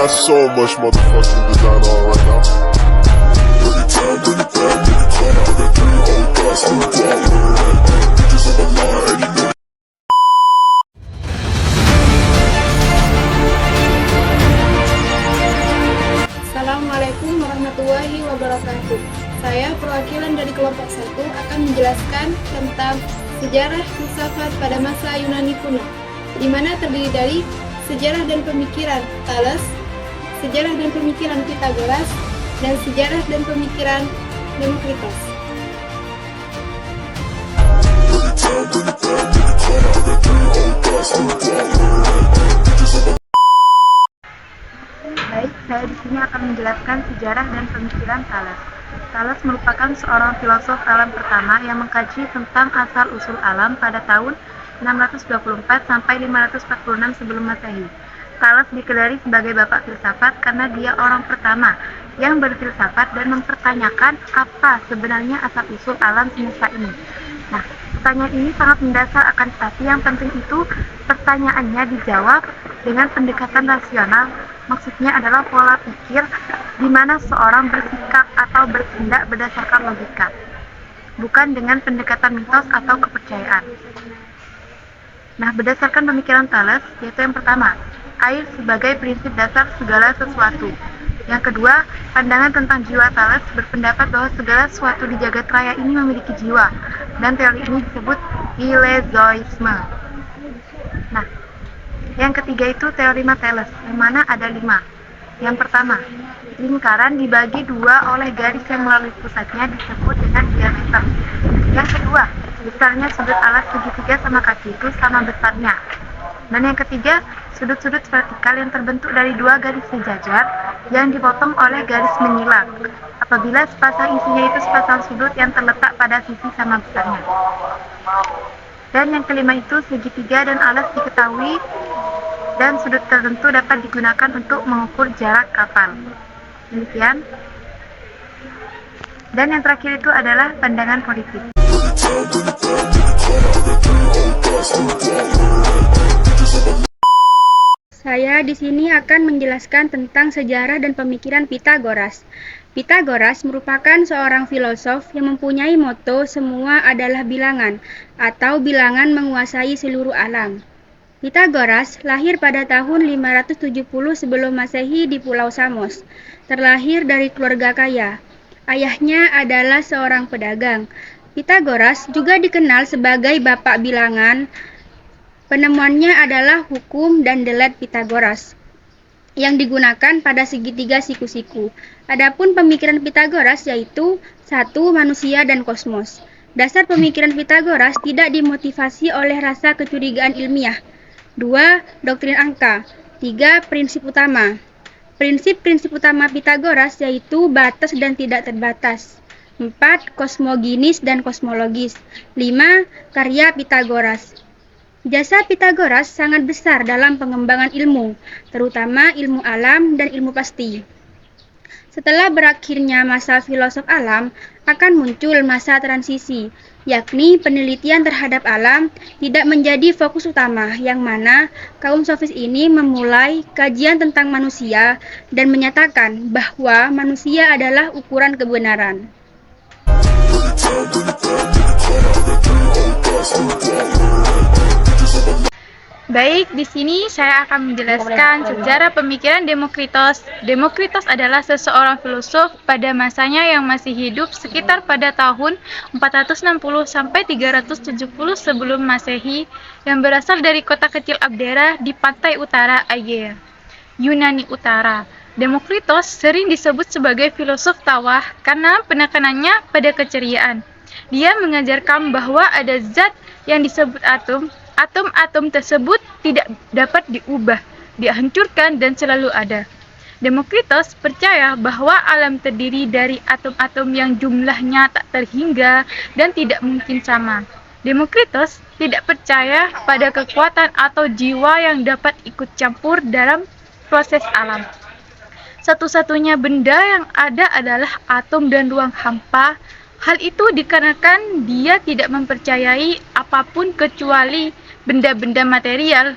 got so much motherfucking design on right now. Bring it down, bring it back, make it clap. I got 3 old guys, I'm a baller. Bitches on my line, and you know. Assalamualaikum warahmatullahi wabarakatuh. Saya perwakilan dari kelompok 1 akan menjelaskan tentang sejarah filsafat pada masa Yunani kuno, di mana terdiri dari sejarah dan pemikiran Thales, sejarah dan pemikiran Pythagoras, dan sejarah dan pemikiran Demokritos. Baik, saya di sini akan menjelaskan sejarah dan pemikiran Thales. Thales merupakan seorang filosof alam pertama yang mengkaji tentang asal-usul alam pada tahun 624 sampai 546 sebelum Masehi. Thales dikenali sebagai bapak filsafat karena dia orang pertama yang berfilsafat dan mempertanyakan apa sebenarnya asal-usul alam semesta ini. Nah, pertanyaan ini sangat mendasar, akan tetapi yang penting itu pertanyaannya dijawab dengan pendekatan rasional. Maksudnya adalah pola pikir di mana seorang bersikap atau bertindak berdasarkan logika, bukan dengan pendekatan mitos atau kepercayaan. Nah, berdasarkan pemikiran Thales, yaitu yang pertama, air sebagai prinsip dasar segala sesuatu. Yang kedua, pandangan tentang jiwa. Thales berpendapat bahwa segala sesuatu di jagat raya ini memiliki jiwa, dan teori ini disebut elezoisme. Nah, yang ketiga itu teori Thales, yang mana ada 5. Yang pertama, lingkaran dibagi 2 oleh garis yang melalui pusatnya disebut dengan diameter. Yang kedua, besarnya sudut alas segitiga sama kaki itu sama besarnya. Dan yang ketiga, sudut-sudut vertikal yang terbentuk dari 2 garis sejajar yang dipotong oleh garis menyilang, apabila sepasang isinya itu sepasang sudut yang terletak pada sisi sama besarnya. Dan yang kelima itu segitiga dan alas diketahui, dan sudut tertentu dapat digunakan untuk mengukur jarak kapal. Demikian. Dan yang terakhir itu adalah pandangan politik. Saya di sini akan menjelaskan tentang sejarah dan pemikiran Pythagoras. Pythagoras merupakan seorang filosof yang mempunyai moto semua adalah bilangan, atau bilangan menguasai seluruh alam. Pythagoras lahir pada tahun 570 sebelum Masehi di Pulau Samos. Terlahir dari keluarga kaya. Ayahnya adalah seorang pedagang. Pythagoras juga dikenal sebagai bapak bilangan. Penemuannya adalah hukum dan delet Pythagoras yang digunakan pada segitiga siku-siku. Adapun pemikiran Pythagoras yaitu 1. Manusia dan kosmos. Dasar pemikiran Pythagoras tidak dimotivasi oleh rasa kecurigaan ilmiah. 2. Doktrin angka. 3. Prinsip utama. Prinsip-prinsip utama Pythagoras yaitu batas dan tidak terbatas. 4. Kosmoginis dan kosmologis. 5. Karya Pythagoras. Jasa Pythagoras sangat besar dalam pengembangan ilmu, terutama ilmu alam dan ilmu pasti. Setelah berakhirnya masa filosof alam, akan muncul masa transisi, yakni penelitian terhadap alam tidak menjadi fokus utama, yang mana kaum sofis ini memulai kajian tentang manusia dan menyatakan bahwa manusia adalah ukuran kebenaran. Baik, di sini saya akan menjelaskan sejarah pemikiran Demokritos. Demokritos adalah seseorang filosof pada masanya yang masih hidup sekitar pada tahun 460 sampai 370 sebelum Masehi, yang berasal dari kota kecil Abdera di pantai utara Aegea, Yunani Utara. Demokritos sering disebut sebagai filosof tawah karena penekanannya pada keceriaan. Dia mengajarkan bahwa ada zat yang disebut atom. Atom-atom tersebut tidak dapat diubah, dihancurkan, dan selalu ada. Demokritos percaya bahwa alam terdiri dari atom-atom yang jumlahnya tak terhingga dan tidak mungkin sama. Demokritos tidak percaya pada kekuatan atau jiwa yang dapat ikut campur dalam proses alam. Satu-satunya benda yang ada adalah atom dan ruang hampa. Hal itu dikarenakan dia tidak mempercayai apapun kecuali benda-benda material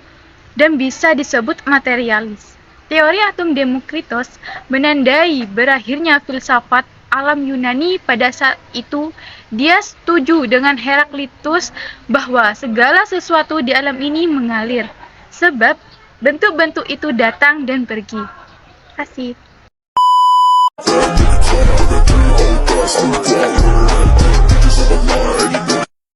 dan bisa disebut materialis. Teori atom Demokritos menandai berakhirnya filsafat alam Yunani pada saat itu. Dia setuju dengan Heraklitus bahwa segala sesuatu di alam ini mengalir, sebab bentuk-bentuk itu datang dan pergi. Terima kasih. Bad nigga, I got 3 whole thoughts on the